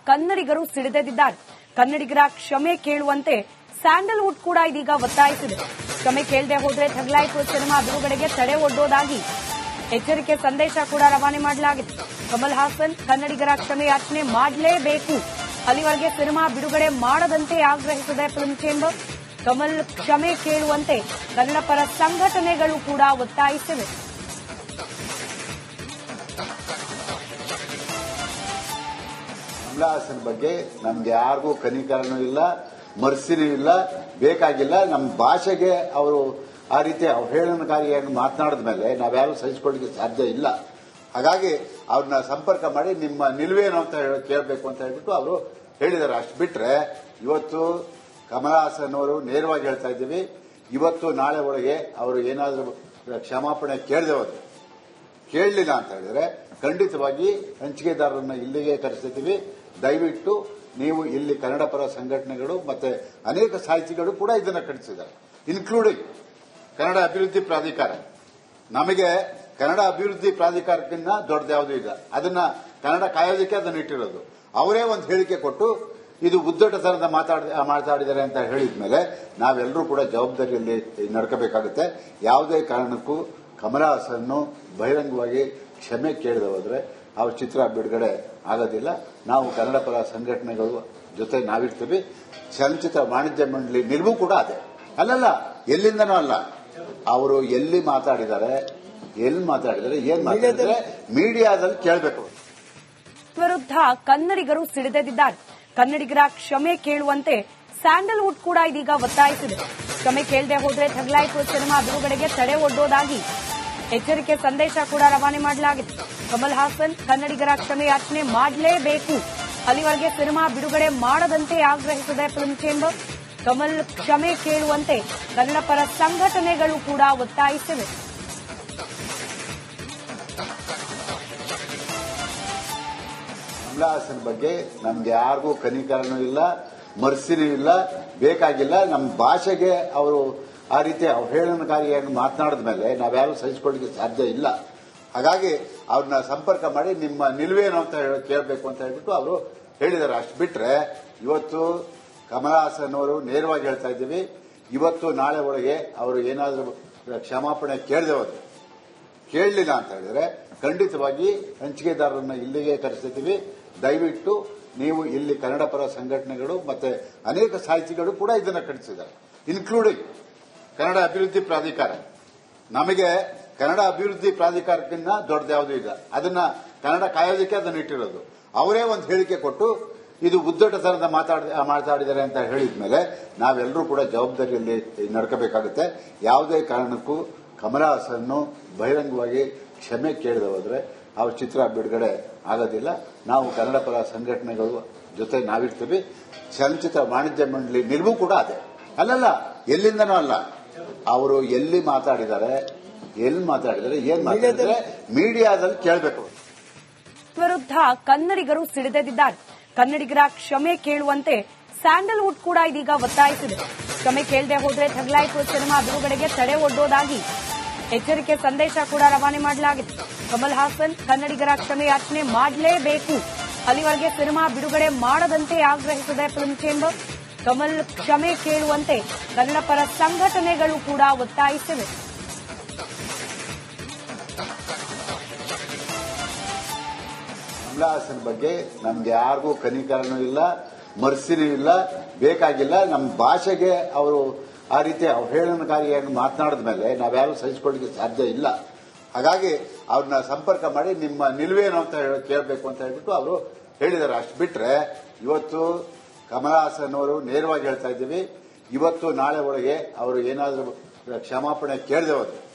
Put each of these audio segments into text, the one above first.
ಕನ್ನಡಿಗರು ಸಿಡಿದೆದ್ದಿದ್ದಾರೆ. ಕನ್ನಡಿಗರ ಕ್ಷಮೆ ಕೇಳುವಂತೆ ಸ್ಯಾಂಡಲ್ವುಡ್ ಕೂಡ ಇದೀಗ ಒತ್ತಾಯಿಸಿದೆ. ಕ್ಷಮೆ ಕೇಳದೆ ಹೋದ್ರೆ ಥಗ್ಲಾಯ್ಪುರ ಸಿನಿಮಾ ಬಿಡುಗಡೆಗೆ ತಡೆ ಒಡ್ಡೋದಾಗಿ ಎಚ್ಚರಿಕೆ ಸಂದೇಶ ಕೂಡ ರವಾನೆ ಮಾಡಲಾಗಿದೆ. ಕಮಲ್ ಹಾಸನ್ ಕನ್ನಡಿಗರ ಕ್ಷಮೆ ಯಾಚನೆ ಮಾಡಲೇಬೇಕು, ಅಲ್ಲಿವರೆಗೆ ಸಿನಿಮಾ ಬಿಡುಗಡೆ ಮಾಡದಂತೆ ಆಗ್ರಹಿಸಿದೆ ಫಿಲ್ಮ್ ಚೇಂಬರ್. ಕಮಲ್ ಕ್ಷಮೆ ಕೇಳುವಂತೆ ಕನ್ನಡ ಪರ ಸಂಘಟನೆಗಳು ಕೂಡ ಒತ್ತಾಯಿಸಿವೆ. ಕಮಲ್ ಹಾಸನ್ ಬಗ್ಗೆ ನಮ್ಗೆ ಯಾರಿಗೂ ಕನಿಕರನೂ ಇಲ್ಲ, ಮರ್ಸಿನೂ ಇಲ್ಲ, ಬೇಕಾಗಿಲ್ಲ. ನಮ್ಮ ಭಾಷೆಗೆ ಅವರು ಆ ರೀತಿ ಅವಹೇಳನಕಾರಿಯಾಗಿ ಮಾತನಾಡಿದ ಮೇಲೆ ನಾವ್ಯಾರು ಸಹಿಸಿಕೊಳ್ಳಿಕ್ಕೆ ಸಾಧ್ಯ ಇಲ್ಲ. ಹಾಗಾಗಿ ಅವ್ರನ್ನ ಸಂಪರ್ಕ ಮಾಡಿ ನಿಮ್ಮ ನಿಲುವೇನು ಅಂತ ಕೇಳಬೇಕು ಅಂತ ಹೇಳ್ಬಿಟ್ಟು ಅವರು ಹೇಳಿದ್ದಾರೆ. ಅಷ್ಟು ಬಿಟ್ರೆ ಇವತ್ತು ಕಮಲ್ ಹಾಸನ್ ಅವರು ನೇರವಾಗಿ ಹೇಳ್ತಾ ಇದ್ದೀವಿ, ಇವತ್ತು ನಾಳೆ ಒಳಗೆ ಅವರು ಏನಾದರೂ ಕ್ಷಮಾಪಣೆ ಕೇಳಲಿಲ್ಲ ಅಂತ ಹೇಳಿದ್ರೆ ಖಂಡಿತವಾಗಿ ಹಂಚಿಕೆದಾರರನ್ನ ಇಲ್ಲಿಗೆ ಕರೆಸಿದ್ದೀವಿ. ದಯವಿಟ್ಟು ನೀವು ಇಲ್ಲಿ ಕನ್ನಡ ಪರ ಸಂಘಟನೆಗಳು ಮತ್ತೆ ಅನೇಕ ಸಾಹಿತಿಗಳು ಕೂಡ ಇದನ್ನ ಖಂಡಿಸಿದ್ದಾರೆ, ಇನ್ಕ್ಲೂಡಿಂಗ್ ಕನ್ನಡ ಅಭಿವೃದ್ಧಿ ಪ್ರಾಧಿಕಾರ. ನಮಗೆ ಕನ್ನಡ ಅಭಿವೃದ್ಧಿ ಪ್ರಾಧಿಕಾರಕ್ಕಿಂತ ದೊಡ್ಡದ್ಯಾವುದೂ ಇಲ್ಲ. ಅದನ್ನ ಕನ್ನಡ ಕಾಯೋದಕ್ಕೆ ಅದನ್ನ ಇಟ್ಟಿರೋದು. ಅವರೇ ಒಂದು ಹೇಳಿಕೆ ಕೊಟ್ಟು ಇದು ಉದ್ದಟತನದ ಮಾತಾಡಿದ್ದಾರೆ ಅಂತ ಹೇಳಿದ್ಮೇಲೆ ನಾವೆಲ್ಲರೂ ಕೂಡ ಜವಾಬ್ದಾರಿಯಲ್ಲಿ ನಡ್ಕೋಬೇಕಾಗುತ್ತೆ. ಯಾವುದೇ ಕಾರಣಕ್ಕೂ ಕಮಲ್ ಹಾಸನ್ ಬಹಿರಂಗವಾಗಿ ಕ್ಷಮೆ ಕೇಳದೆ ಹೋದ್ರೆ ಅವ್ರ ಚಿತ್ರ ಬಿಡುಗಡೆ ಆಗೋದಿಲ್ಲ. ನಾವು ಕನ್ನಡ ಪರ ಸಂಘಟನೆಗಳು ಜೊತೆ ನಾವಿರ್ತೀವಿ. ಚಲನಚಿತ್ರ ವಾಣಿಜ್ಯ ಮಂಡಳಿ ನಿಲುವು ಕೂಡ ಅದೇ. ಅಲ್ಲಲ್ಲ, ಎಲ್ಲಿಂದನೂ ಅಲ್ಲ. ಅವರು ಎಲ್ಲಿ ಮಾತಾಡಿದ್ದಾರೆ, ಏನ್ ಮಾತಾಡಿದರೆ ಮೀಡಿಯಾದಲ್ಲಿ ಕೇಳಬೇಕು. ವಿರುದ್ಧ ಕನ್ನಡಿಗರು ಸಿಡಿದೆದ್ದಿದ್ದಾರೆ. ಕನ್ನಡಿಗರ ಕ್ಷಮೆ ಕೇಳುವಂತೆ ಸ್ಯಾಂಡಲ್ವುಡ್ ಕೂಡ ಇದೀಗ ಒತ್ತಾಯಿಸಿದೆ. ಕ್ಷಮೆ ಕೇಳದೆ ಹೋದ್ರೆ ಥಗ್ಲಾಯ್ಪುರ ಸಿನಿಮಾ ಬಿಡುಗಡೆಗೆ ತಡೆ ಒಡ್ಡೋದಾಗಿ ಎಚ್ಚರಿಕೆ ಸಂದೇಶ ಕೂಡ ರವಾನೆ ಮಾಡಲಾಗಿದೆ. ಕಮಲ್ ಹಾಸನ್ ಕನ್ನಡಿಗರ ಕ್ಷಮೆ ಯಾಚನೆ ಮಾಡಲೇಬೇಕು, ಅಲ್ಲಿವರೆಗೆ ಸಿನಿಮಾ ಬಿಡುಗಡೆ ಮಾಡದಂತೆ ಆಗ್ರಹಿಸಿದೆ ಫಿಲ್ಮ್ ಚೇಂಬರ್. ಕಮಲ್ ಕ್ಷಮೆ ಕೇಳುವಂತೆ ಕನ್ನಡ ಪರ ಸಂಘಟನೆಗಳು ಕೂಡ ಒತ್ತಾಯಿಸಿವೆ. ಕಮಲ್ ಹಾಸನ್ ಬಗ್ಗೆ ನಮ್ಗೆ ಯಾರಿಗೂ ಕನಿಕರನೂ ಇಲ್ಲ, ಮರ್ಸಿನೂ ಇಲ್ಲ, ಬೇಕಾಗಿಲ್ಲ. ನಮ್ಮ ಭಾಷೆಗೆ ಅವರು ಆ ರೀತಿ ಅವಹೇಳನಕಾರಿಯಾಗಿ ಮಾತನಾಡಿದ ಮೇಲೆ ನಾವ್ಯಾರು ಸಹಿಸಿಕೊಳ್ಳಿಕ್ಕೆ ಸಾಧ್ಯ ಇಲ್ಲ. ಹಾಗಾಗಿ ಅವ್ರನ್ನ ಸಂಪರ್ಕ ಮಾಡಿ ನಿಮ್ಮ ನಿಲುವೇನು ಅಂತ ಕೇಳಬೇಕು ಅಂತ ಹೇಳ್ಬಿಟ್ಟು ಅವರು ಹೇಳಿದ್ದಾರೆ. ಅಷ್ಟು ಬಿಟ್ರೆ ಇವತ್ತು ಕಮಲ್ ಹಾಸನ್ ಅವರು ನೇರವಾಗಿ ಹೇಳ್ತಾ ಇದ್ದೀವಿ, ಇವತ್ತು ನಾಳೆ ಒಳಗೆ ಅವರು ಏನಾದರೂ ಕ್ಷಮಾಪಣೆ ಕೇಳಲಿಲ್ಲ ಅಂತ ಹೇಳಿದ್ರೆ ಖಂಡಿತವಾಗಿ ಹಂಚಿಕೆದಾರರನ್ನ ಇಲ್ಲಿಗೆ ಕರೆಸಿದ್ದೀವಿ. ದಯವಿಟ್ಟು ನೀವು ಇಲ್ಲಿ ಕನ್ನಡ ಪರ ಸಂಘಟನೆಗಳು ಮತ್ತೆ ಅನೇಕ ಸಾಹಿತಿಗಳು ಕೂಡ ಇದನ್ನ ಖಂಡಿಸಿದ್ದಾರೆ, ಇನ್ಕ್ಲೂಡಿಂಗ್ ಕನ್ನಡ ಅಭಿವೃದ್ಧಿ ಪ್ರಾಧಿಕಾರ. ನಮಗೆ ಕನ್ನಡ ಅಭಿವೃದ್ಧಿ ಪ್ರಾಧಿಕಾರಕ್ಕಿಂತ ದೊಡ್ಡದ್ಯಾವುದೂ ಇಲ್ಲ. ಅದನ್ನ ಕನ್ನಡ ಕಾಯೋದಕ್ಕೆ ಅದನ್ನ ಇಟ್ಟಿರೋದು. ಅವರೇ ಒಂದು ಹೇಳಿಕೆ ಕೊಟ್ಟು ಇದು ಉದ್ದಟತನದ ಮಾತಾಡಿದ್ದಾರೆ ಅಂತ ಹೇಳಿದ್ಮೇಲೆ ನಾವೆಲ್ಲರೂ ಕೂಡ ಜವಾಬ್ದಾರಿಯಲ್ಲಿ ನಡ್ಕೋಬೇಕಾಗುತ್ತೆ. ಯಾವುದೇ ಕಾರಣಕ್ಕೂ ಕಮಲ್ ಹಾಸನ್ ಬಹಿರಂಗವಾಗಿ ಕ್ಷಮೆ ಕೇಳದೆ ಹೋದ್ರೆ ಅವ್ರ ಚಿತ್ರ ಬಿಡುಗಡೆ ಆಗೋದಿಲ್ಲ. ನಾವು ಕನ್ನಡ ಪರ ಸಂಘಟನೆಗಳು ಜೊತೆ ನಾವಿರ್ತೀವಿ. ಚಲನಚಿತ್ರ ವಾಣಿಜ್ಯ ಮಂಡಳಿ ನಿಲುವು ಕೂಡ ಅದೇ. ಅಲ್ಲಲ್ಲ, ಎಲ್ಲಿಂದನೂ ಅಲ್ಲ. ಅವರು ಎಲ್ಲಿ ಮಾತಾಡಿದ್ದಾರೆ, ಏನ್ ಮಾತಾಡಿದರೆ ಮೀಡಿಯಾದಲ್ಲಿ ಕೇಳಬೇಕು. ವಿರುದ್ಧ ಕನ್ನಡಿಗರು ಸಿಡಿದೆದ್ದಿದ್ದಾರೆ. ಕನ್ನಡಿಗರ ಕ್ಷಮೆ ಕೇಳುವಂತೆ ಸ್ಯಾಂಡಲ್ವುಡ್ ಕೂಡ ಇದೀಗ ಒತ್ತಾಯಿಸಿದೆ. ಕ್ಷಮೆ ಕೇಳದೆ ಹೋದ್ರೆ ಥಗ್ಲಾಯ್ಪುರ ಸಿನಿಮಾ ಬಿಡುಗಡೆಗೆ ತಡೆ ಒಡ್ಡೋದಾಗಿ ಎಚ್ಚರಿಕೆ ಸಂದೇಶ ಕೂಡ ರವಾನೆ ಮಾಡಲಾಗಿದೆ. ಕಮಲ್ ಹಾಸನ್ ಕನ್ನಡಿಗರ ಕ್ಷಮೆ ಯಾಚನೆ ಮಾಡಲೇಬೇಕು, ಅಲ್ಲಿವರೆಗೆ ಸಿನಿಮಾ ಬಿಡುಗಡೆ ಮಾಡದಂತೆ ಆಗ್ರಹಿಸಿದೆ ಫಿಲ್ಮ್ ಚೇಂಬರ್. ಕಮಲ್ ಕ್ಷಮೆ ಕೇಳುವಂತೆ ಕನ್ನಡ ಪರ ಸಂಘಟನೆಗಳು ಕೂಡ ಒತ್ತಾಯಿಸಿವೆ. ಕಮಲ್ ಹಾಸನ್ ಬಗ್ಗೆ ನಮ್ಗೆ ಯಾರಿಗೂ ಕನಿಕರನೂ ಇಲ್ಲ, ಮರ್ಸಿನೂ ಇಲ್ಲ, ಬೇಕಾಗಿಲ್ಲ. ನಮ್ಮ ಭಾಷೆಗೆ ಅವರು ಆ ರೀತಿ ಅವಹೇಳನಕಾರಿಯಾಗಿ ಮಾತನಾಡಿದ ಮೇಲೆ ನಾವ್ಯಾರು ಸಹಿಸಿಕೊಳ್ಳಿಕ್ಕೆ ಸಾಧ್ಯ ಇಲ್ಲ. ಹಾಗಾಗಿ ಅವ್ರನ್ನ ಸಂಪರ್ಕ ಮಾಡಿ ನಿಮ್ಮ ನಿಲುವೇನು ಅಂತ ಕೇಳಬೇಕು ಅಂತ ಹೇಳ್ಬಿಟ್ಟು ಅವರು ಹೇಳಿದ್ದಾರೆ. ಅಷ್ಟು ಬಿಟ್ರೆ ಇವತ್ತು ಕಮಲ್ ಹಾಸನ್ ಅವರು ನೇರವಾಗಿ ಹೇಳ್ತಾ ಇದ್ದೀವಿ, ಇವತ್ತು ನಾಳೆ ಒಳಗೆ ಅವರು ಏನಾದರೂ ಕ್ಷಮಾಪಣೆ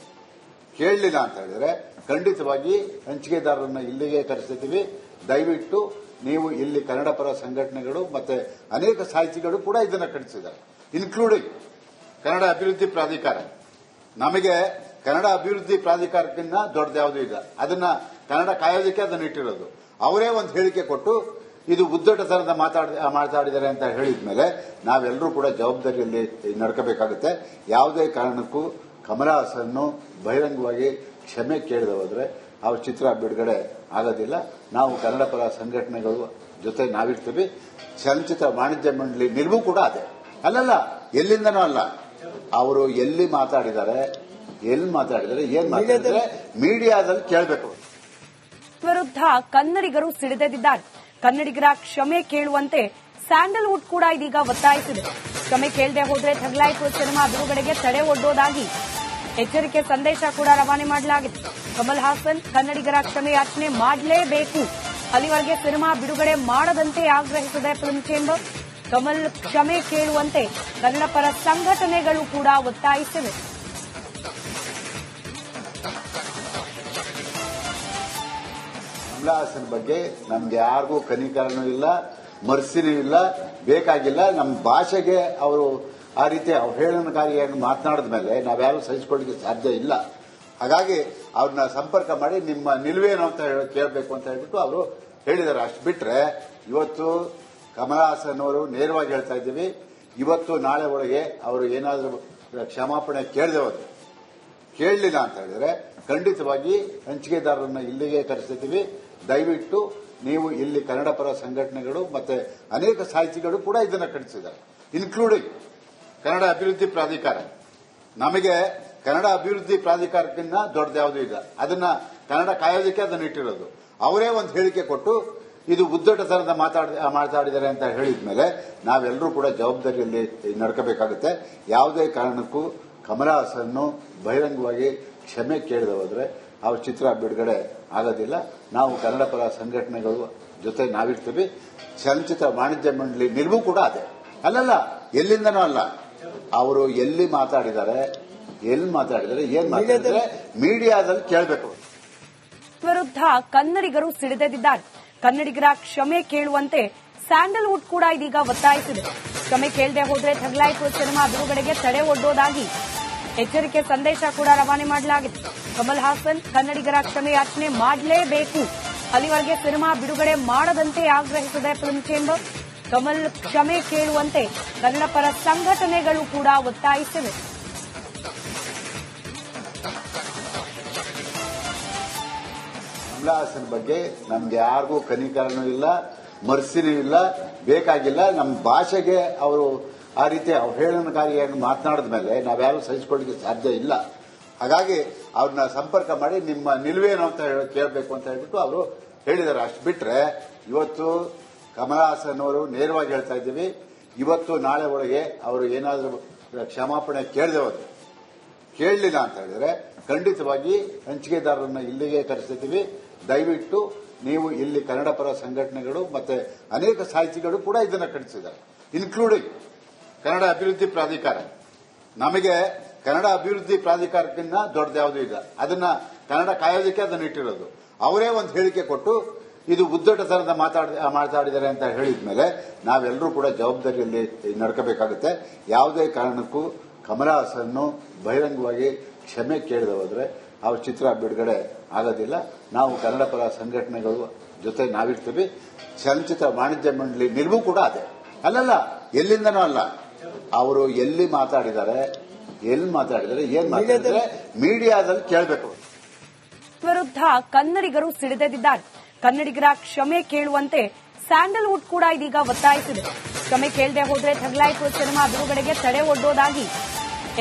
ಕೇಳಲಿಲ್ಲ ಅಂತ ಹೇಳಿದ್ರೆ ಖಂಡಿತವಾಗಿ ಹಂಚಿಕೆದಾರರನ್ನ ಇಲ್ಲಿಗೆ ಕರೆಸಿದ್ದೀವಿ. ದಯವಿಟ್ಟು ನೀವು ಇಲ್ಲಿ ಕನ್ನಡ ಪರ ಸಂಘಟನೆಗಳು ಮತ್ತೆ ಅನೇಕ ಸಾಹಿತಿಗಳು ಕೂಡ ಇದನ್ನ ಖಂಡಿಸಿದ್ದಾರೆ, ಇನ್ಕ್ಲೂಡಿಂಗ್ ಕನ್ನಡ ಅಭಿವೃದ್ಧಿ ಪ್ರಾಧಿಕಾರ. ನಮಗೆ ಕನ್ನಡ ಅಭಿವೃದ್ಧಿ ಪ್ರಾಧಿಕಾರಕ್ಕಿಂತ ದೊಡ್ಡದ್ಯಾವುದೂ ಇಲ್ಲ. ಅದನ್ನ ಕನ್ನಡ ಕಾಯೋದಕ್ಕೆ ಅದನ್ನ ಇಟ್ಟಿರೋದು. ಅವರೇ ಒಂದು ಹೇಳಿಕೆ ಕೊಟ್ಟು ಇದು ಉದ್ದಟತನದ ಮಾತಾಡಿದ್ದಾರೆ ಅಂತ ಹೇಳಿದ್ಮೇಲೆ ನಾವೆಲ್ಲರೂ ಕೂಡ ಜವಾಬ್ದಾರಿಯಲ್ಲಿ ನಡ್ಕೋಬೇಕಾಗುತ್ತೆ. ಯಾವುದೇ ಕಾರಣಕ್ಕೂ ಕಮಲ್ ಹಾಸನ್ ಬಹಿರಂಗವಾಗಿ ಕ್ಷಮೆ ಕೇಳದೆ ಹೋದ್ರೆ ಅವ್ರ ಚಿತ್ರ ಬಿಡುಗಡೆ ಆಗೋದಿಲ್ಲ. ನಾವು ಕನ್ನಡ ಪರ ಸಂಘಟನೆಗಳು ಜೊತೆ ನಾವಿರ್ತೀವಿ. ಚಲನಚಿತ್ರ ವಾಣಿಜ್ಯ ಮಂಡಳಿ ನಿಲುವು ಕೂಡ ಅದೇ. ಅಲ್ಲಲ್ಲ, ಎಲ್ಲಿಂದನೂ ಅಲ್ಲ. ಅವರು ಎಲ್ಲಿ ಮಾತಾಡಿದ್ದಾರೆ, ಏನ್ ಮಾತಾಡಿದರೆ ಮೀಡಿಯಾದಲ್ಲಿ ಕೇಳಬೇಕು. ವಿರುದ್ಧ ಕನ್ನಡಿಗರು ಸಿಡಿದೆದ್ದಿದ್ದಾರೆ. ಕನ್ನಡಿಗರ ಕ್ಷಮೆ ಕೇಳುವಂತೆ ಸ್ಯಾಂಡಲ್ವುಡ್ ಕೂಡ ಇದೀಗ ಒತ್ತಾಯಿಸಿದೆ. ಕ್ಷಮೆ ಕೇಳದೆ ಹೋದ್ರೆ ಥಗ್ಲಾಯ್ಪುರ ಸಿನಿಮಾ ಬಿಡುಗಡೆಗೆ ತಡೆ ಒಡ್ಡೋದಾಗಿ ಎಚ್ಚರಿಕೆ ಸಂದೇಶ ಕೂಡ ರವಾನೆ ಮಾಡಲಾಗಿದೆ. ಕಮಲ್ ಹಾಸನ್ ಕನ್ನಡಿಗರ ಕ್ಷಮೆ ಯಾಚನೆ ಮಾಡಲೇಬೇಕು, ಅಲ್ಲಿವರೆಗೆ ಸಿನಿಮಾ ಬಿಡುಗಡೆ ಮಾಡದಂತೆ ಆಗ್ರಹಿಸಿದೆ ಫಿಲ್ಮ್ ಚೇಂಬರ್. ಕಮಲ್ ಕ್ಷಮೆ ಕೇಳುವಂತೆ ಕನ್ನಡ ಪರ ಸಂಘಟನೆಗಳು ಕೂಡ ಒತ್ತಾಯಿಸಿವೆ. ಕಮಲ್ ಹಾಸನ್ ಬಗ್ಗೆ ನಮ್ಗೆ ಯಾರಿಗೂ ಕನಿಕರನೂ ಇಲ್ಲ, ಮರ್ಸಿನೂ ಇಲ್ಲ, ಬೇಕಾಗಿಲ್ಲ. ನಮ್ಮ ಭಾಷೆಗೆ ಅವರು ಆ ರೀತಿ ಅವಹೇಳನಕಾರಿಯಾಗಿ ಮಾತನಾಡಿದ ಮೇಲೆ ನಾವ್ಯಾರು ಸಹಿಸಿಕೊಳ್ಳಿಕ್ಕೆ ಸಾಧ್ಯ ಇಲ್ಲ. ಹಾಗಾಗಿ ಅವ್ರನ್ನ ಸಂಪರ್ಕ ಮಾಡಿ ನಿಮ್ಮ ನಿಲುವೇನು ಅಂತ ಕೇಳಬೇಕು ಅಂತ ಹೇಳ್ಬಿಟ್ಟು ಅವರು ಹೇಳಿದ್ದಾರೆ. ಅಷ್ಟು ಬಿಟ್ರೆ ಇವತ್ತು ಕಮಲ್ ಹಾಸನ್ ಅವರು ನೇರವಾಗಿ ಹೇಳ್ತಾ ಇದ್ದೀವಿ, ಇವತ್ತು ನಾಳೆ ಒಳಗೆ ಅವರು ಏನಾದರೂ ಕ್ಷಮಾಪಣೆ ಕೇಳಲಿಲ್ಲ ಅಂತ ಹೇಳಿದ್ರೆ ಖಂಡಿತವಾಗಿ ಹಂಚಿಕೆದಾರರನ್ನ ಇಲ್ಲಿಗೆ ಕರೆಸಿದ್ದೀವಿ. ದಯವಿಟ್ಟು ನೀವು ಇಲ್ಲಿ ಕನ್ನಡ ಪರ ಸಂಘಟನೆಗಳು ಮತ್ತೆ ಅನೇಕ ಸಾಹಿತಿಗಳು ಕೂಡ ಇದನ್ನ ಖಂಡಿಸಿದ್ದಾರೆ, ಇನ್ಕ್ಲೂಡಿಂಗ್ ಕನ್ನಡ ಅಭಿವೃದ್ಧಿ ಪ್ರಾಧಿಕಾರ. ನಮಗೆ ಕನ್ನಡ ಅಭಿವೃದ್ಧಿ ಪ್ರಾಧಿಕಾರಕ್ಕಿಂತ ದೊಡ್ಡದ್ಯಾವುದೂ ಇಲ್ಲ. ಅದನ್ನ ಕನ್ನಡ ಕಾಯೋದಕ್ಕೆ ಅದನ್ನ ಇಟ್ಟಿರೋದು. ಅವರೇ ಒಂದು ಹೇಳಿಕೆ ಕೊಟ್ಟು ಇದು ಉದ್ದಟತನದ ಮಾತಾಡಿದ್ದಾರೆ ಅಂತ ಹೇಳಿದ್ಮೇಲೆ ನಾವೆಲ್ಲರೂ ಕೂಡ ಜವಾಬ್ದಾರಿಯಲ್ಲಿ ನಡ್ಕೋಬೇಕಾಗುತ್ತೆ. ಯಾವುದೇ ಕಾರಣಕ್ಕೂ ಕಮಲ್ ಹಾಸನ್ ಬಹಿರಂಗವಾಗಿ ಕ್ಷಮೆ ಕೇಳದೆ ಹೋದ್ರೆ ಅವ್ರ ಚಿತ್ರ ಬಿಡುಗಡೆ ಆಗೋದಿಲ್ಲ. ನಾವು ಕನ್ನಡ ಪರ ಸಂಘಟನೆಗಳು ಜೊತೆ ನಾವಿರ್ತೀವಿ. ಚಲನಚಿತ್ರ ವಾಣಿಜ್ಯ ಮಂಡಳಿ ನಿಲುವು ಕೂಡ ಅದೇ. ಅಲ್ಲಲ್ಲ, ಎಲ್ಲಿಂದನೂ ಅಲ್ಲ. ಅವರು ಎಲ್ಲಿ ಮಾತಾಡಿದ್ದಾರೆ, ಏನ್ ಮಾತಾಡಿದರೆ ಮೀಡಿಯಾದಲ್ಲಿ ಕೇಳಬೇಕು. ವಿರುದ್ಧ ಕನ್ನಡಿಗರು ಸಿಡಿದೆದ್ದಿದ್ದಾರೆ. ಕನ್ನಡಿಗರ ಕ್ಷಮೆ ಕೇಳುವಂತೆ ಸ್ಯಾಂಡಲ್ವುಡ್ ಕೂಡ ಇದೀಗ ಒತ್ತಾಯಿಸಿದೆ. ಕ್ಷಮೆ ಕೇಳದೆ ಹೋದ್ರೆ ಥಗ್ಲಾಯ್ಪುರ ಸಿನಿಮಾ ಬಿಡುಗಡೆಗೆ ತಡೆ ಒಡ್ಡೋದಾಗಿ ಎಚ್ಚರಿಕೆ ಸಂದೇಶ ಕೂಡ ರವಾನೆ ಮಾಡಲಾಗಿದೆ. ಕಮಲ್ ಹಾಸನ್ ಕನ್ನಡಿಗರ ಕ್ಷಮೆ ಯಾಚನೆ ಮಾಡಲೇಬೇಕು, ಅಲ್ಲಿವರೆಗೆ ಸಿನಿಮಾ ಬಿಡುಗಡೆ ಮಾಡದಂತೆ ಆಗ್ರಹಿಸಿದೆ ಫಿಲ್ಮ್ ಚೇಂಬರ್. ಕಮಲ್ ಕ್ಷಮೆ ಕೇಳುವಂತೆ ಕನ್ನಡ ಪರ ಸಂಘಟನೆಗಳು ಕೂಡ ಒತ್ತಾಯಿಸಿವೆ. ಕಮಲ್ ಹಾಸನ್ ಬಗ್ಗೆ ನಮ್ಗೆ ಯಾರಿಗೂ ಕನಿಕರನೂ ಇಲ್ಲ, ಮರ್ಸಿನೂ ಇಲ್ಲ, ಬೇಕಾಗಿಲ್ಲ. ನಮ್ಮ ಭಾಷೆಗೆ ಅವರು ಆ ರೀತಿ ಅವಹೇಳನಕಾರಿಯಾಗಿ ಮಾತನಾಡಿದ ಮೇಲೆ ನಾವ್ಯಾರು ಸಹಿಸಿಕೊಳ್ಳಿಕ್ಕೆ ಸಾಧ್ಯ ಇಲ್ಲ. ಹಾಗಾಗಿ ಅವ್ರನ್ನ ಸಂಪರ್ಕ ಮಾಡಿ ನಿಮ್ಮ ನಿಲುವೇನು ಅಂತ ಕೇಳಬೇಕು ಅಂತ ಹೇಳ್ಬಿಟ್ಟು ಅವರು ಹೇಳಿದ್ದಾರೆ. ಅಷ್ಟು ಬಿಟ್ರೆ ಇವತ್ತು ಕಮಲ್ ಹಾಸನ್ ಅವರು ನೇರವಾಗಿ ಹೇಳ್ತಾ ಇದ್ದೀವಿ, ಇವತ್ತು ನಾಳೆ ಒಳಗೆ ಅವರು ಏನಾದರೂ ಕ್ಷಮಾಪಣೆ ಕೇಳಲಿಲ್ಲ ಅಂತ ಹೇಳಿದ್ರೆ ಖಂಡಿತವಾಗಿ ಹಂಚಿಕೆದಾರರನ್ನ ಇಲ್ಲಿಗೆ ಕರೆಸಿದ್ದೀವಿ. ದಯವಿಟ್ಟು ನೀವು ಇಲ್ಲಿ ಕನ್ನಡ ಪರ ಸಂಘಟನೆಗಳು ಮತ್ತೆ ಅನೇಕ ಸಾಹಿತಿಗಳು ಕೂಡ ಇದನ್ನ ಖಂಡಿಸಿದ್ದಾರೆ, ಇನ್ಕ್ಲೂಡಿಂಗ್ ಕನ್ನಡ ಅಭಿವೃದ್ಧಿ ಪ್ರಾಧಿಕಾರ. ನಮಗೆ ಕನ್ನಡ ಅಭಿವೃದ್ಧಿ ಪ್ರಾಧಿಕಾರಕ್ಕಿಂತ ದೊಡ್ಡದ್ಯಾವುದೂ ಇಲ್ಲ. ಅದನ್ನ ಕನ್ನಡ ಕಾಯೋದಕ್ಕೆ ಅದನ್ನ ಇಟ್ಟಿರೋದು. ಅವರೇ ಒಂದು ಹೇಳಿಕೆ ಕೊಟ್ಟು ಇದು ಉದ್ದಟತನದ ಮಾತಾಡಿದ್ದಾರೆ ಅಂತ ಹೇಳಿದ್ಮೇಲೆ ನಾವೆಲ್ಲರೂ ಕೂಡ ಜವಾಬ್ದಾರಿಯಲ್ಲಿ ನಡ್ಕೋಬೇಕಾಗುತ್ತೆ. ಯಾವುದೇ ಕಾರಣಕ್ಕೂ ಕಮಲ್ ಹಾಸನ್ ಬಹಿರಂಗವಾಗಿ ಕ್ಷಮೆ ಕೇಳದೆ ಹೋದ್ರೆ ಅವ್ರ ಚಿತ್ರ ಬಿಡುಗಡೆ ಆಗೋದಿಲ್ಲ. ನಾವು ಕನ್ನಡ ಪರ ಸಂಘಟನೆಗಳು ಜೊತೆ ನಾವಿರ್ತೀವಿ. ಚಲನಚಿತ್ರ ವಾಣಿಜ್ಯ ಮಂಡಳಿ ನಿಲುವು ಕೂಡ ಅದೇ. ಅಲ್ಲಲ್ಲ, ಎಲ್ಲಿಂದನೂ ಅಲ್ಲ. ಅವರು ಎಲ್ಲಿ ಮಾತಾಡಿದರೆ ಮೀಡಿಯಾದಲ್ಲಿ ಕೇಳಬೇಕು. ವಿರುದ್ಧ ಕನ್ನಡಿಗರು ಸಿಡಿದೆದ್ದಿದ್ದಾರೆ. ಕನ್ನಡಿಗರ ಕ್ಷಮೆ ಕೇಳುವಂತೆ ಸ್ಯಾಂಡಲ್ವುಡ್ ಕೂಡ ಇದೀಗ ಒತ್ತಾಯಿಸಿದೆ. ಕ್ಷಮೆ ಕೇಳದೆ ಹೋದ್ರೆ ಥಗ್ಲಾಯ್ಪುರ ಸಿನಿಮಾ ಬಿಡುಗಡೆಗೆ ತಡೆ ಒಡ್ಡೋದಾಗಿ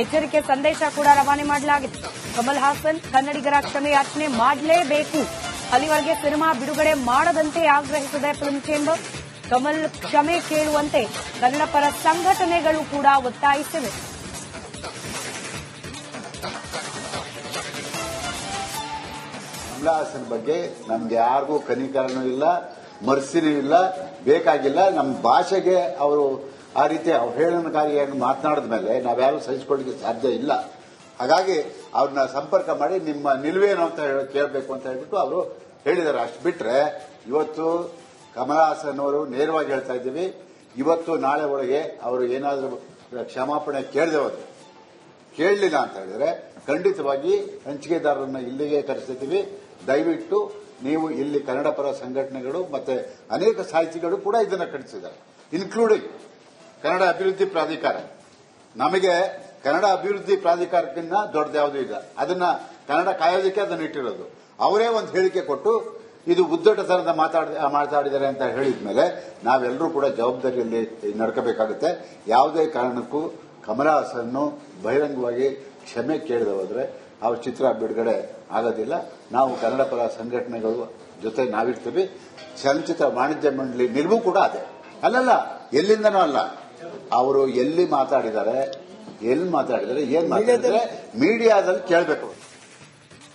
ಎಚ್ಚರಿಕೆ ಸಂದೇಶ ಕೂಡ ರವಾನೆ ಮಾಡಲಾಗಿದೆ. ಕಮಲ್ ಹಾಸನ್ ಕನ್ನಡಿಗರ ಕ್ಷಮೆ ಯಾಚನೆ ಮಾಡಲೇಬೇಕು, ಅಲ್ಲಿವರೆಗೆ ಸಿನಿಮಾ ಬಿಡುಗಡೆ ಮಾಡದಂತೆ ಆಗ್ರಹಿಸಿದೆ ಫಿಲ್ಮ್ ಚೇಂಬರ್. ಕಮಲ್ ಕ್ಷಮೆ ಕೇಳುವಂತೆ ಕನ್ನಡ ಪರ ಸಂಘಟನೆಗಳು ಕೂಡ ಒತ್ತಾಯಿಸಿವೆ. ಕಮಲ್ ಹಾಸನ್ ಬಗ್ಗೆ ನಮ್ಗೆ ಯಾರಿಗೂ ಕನಿಕರನೂ ಇಲ್ಲ, ಮರ್ಸಿನೂ ಇಲ್ಲ, ಬೇಕಾಗಿಲ್ಲ. ನಮ್ಮ ಭಾಷೆಗೆ ಅವರು ಆ ರೀತಿ ಅವಹೇಳನಕಾರಿಯಾಗಿ ಮಾತನಾಡಿದ ಮೇಲೆ ನಾವ್ಯಾರು ಸಹಿಸಿಕೊಳ್ಳಿಕ್ಕೆ ಸಾಧ್ಯ ಇಲ್ಲ. ಹಾಗಾಗಿ ಅವ್ರನ್ನ ಸಂಪರ್ಕ ಮಾಡಿ ನಿಮ್ಮ ನಿಲುವೇನು ಅಂತ ಕೇಳಬೇಕು ಅಂತ ಹೇಳ್ಬಿಟ್ಟು ಅವರು ಹೇಳಿದ್ದಾರೆ. ಅಷ್ಟು ಬಿಟ್ರೆ ಇವತ್ತು ಕಮಲ್ ಹಾಸನ್ ಅವರು ನೇರವಾಗಿ ಹೇಳ್ತಾ ಇದ್ದೀವಿ, ಇವತ್ತು ನಾಳೆ ಒಳಗೆ ಅವರು ಏನಾದರೂ ಕ್ಷಮಾಪಣೆ ಕೇಳಲಿಲ್ಲ ಅಂತ ಹೇಳಿದ್ರೆ ಖಂಡಿತವಾಗಿ ಹಂಚಿಕೆದಾರರನ್ನ ಇಲ್ಲಿಗೆ ಕರೆಸಿದ್ದೀವಿ. ದಯವಿಟ್ಟು ನೀವು ಇಲ್ಲಿ ಕನ್ನಡ ಪರ ಸಂಘಟನೆಗಳು ಮತ್ತೆ ಅನೇಕ ಸಾಹಿತಿಗಳು ಕೂಡ ಇದನ್ನ ಖಂಡಿಸಿದ್ದಾರೆ, ಇನ್ಕ್ಲೂಡಿಂಗ್ ಕನ್ನಡ ಅಭಿವೃದ್ಧಿ ಪ್ರಾಧಿಕಾರ. ನಮಗೆ ಕನ್ನಡ ಅಭಿವೃದ್ಧಿ ಪ್ರಾಧಿಕಾರಕ್ಕಿಂತ ದೊಡ್ಡದ್ಯಾವುದೂ ಇಲ್ಲ. ಅದನ್ನ ಕನ್ನಡ ಕಾಯೋದಕ್ಕೆ ಅದನ್ನ ಇಟ್ಟಿರೋದು. ಅವರೇ ಒಂದು ಹೇಳಿಕೆ ಕೊಟ್ಟು ಇದು ಉದ್ದಟತನದ ಮಾತಾಡಿದ್ದಾರೆ ಅಂತ ಹೇಳಿದ್ಮೇಲೆ ನಾವೆಲ್ಲರೂ ಕೂಡ ಜವಾಬ್ದಾರಿಯಲ್ಲಿ ನಡ್ಕೋಬೇಕಾಗುತ್ತೆ. ಯಾವುದೇ ಕಾರಣಕ್ಕೂ ಕಮಲ್ ಹಾಸನ್ ಬಹಿರಂಗವಾಗಿ ಕ್ಷಮೆ ಕೇಳದೆ ಹೋದ್ರೆ ಅವ್ರ ಚಿತ್ರ ಬಿಡುಗಡೆ ಆಗೋದಿಲ್ಲ. ನಾವು ಕನ್ನಡ ಪರ ಸಂಘಟನೆಗಳು ಜೊತೆ ನಾವಿರ್ತೀವಿ. ಚಲನಚಿತ್ರ ವಾಣಿಜ್ಯ ಮಂಡಳಿ ನಿಲುವು ಕೂಡ ಅದೇ. ಅಲ್ಲಲ್ಲ, ಎಲ್ಲಿಂದನೂ ಅಲ್ಲ. ಅವರು ಎಲ್ಲಿ ಮಾತಾಡಿದ್ದಾರೆ, ಏನ್ ಮಾತಾಡಿದ್ದಾರೆ ಮೀಡಿಯಾದಲ್ಲಿ ಕೇಳಬೇಕು.